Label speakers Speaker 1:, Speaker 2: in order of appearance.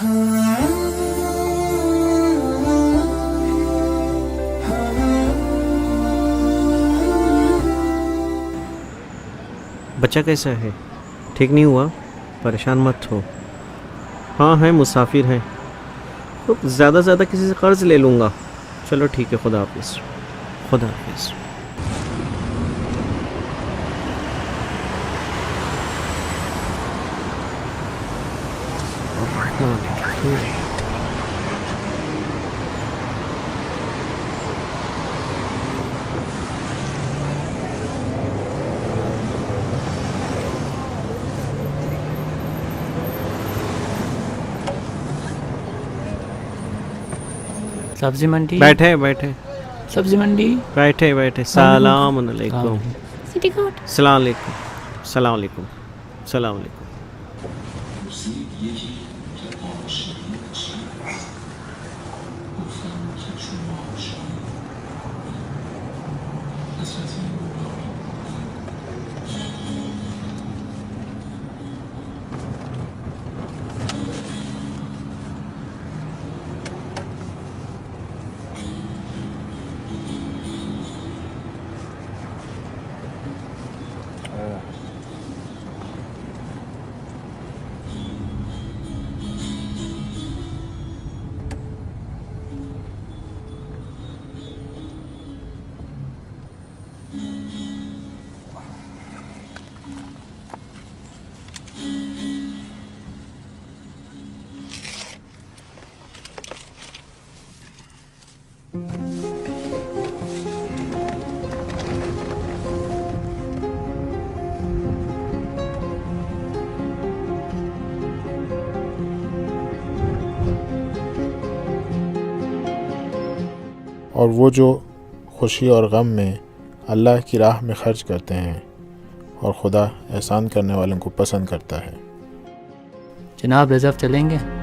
Speaker 1: बच्चा कैसा है? ठीक नहीं हुआ? परेशान मत हो। हाँ है, मुसाफिर हैं तो ज़्यादा से ज़्यादा किसी से कर्ज ले लूँगा। चलो ठीक है, खुदा हाफिज़। खुदा हाफिज़।
Speaker 2: सब्जी मंडी।
Speaker 1: बैठे बैठे
Speaker 2: सब्जी मंडी।
Speaker 1: बैठे बैठे। सलाम अलैकुम।
Speaker 2: City court.
Speaker 1: सलाम अलैकुम। सलाम अलैकुम। सलाम अलैकुम।
Speaker 3: और वो जो खुशी और गम में अल्लाह की राह में खर्च करते हैं और खुदा एहसान करने वालों को पसंद करता है।
Speaker 2: जनाब रिजर्व चलेंगे?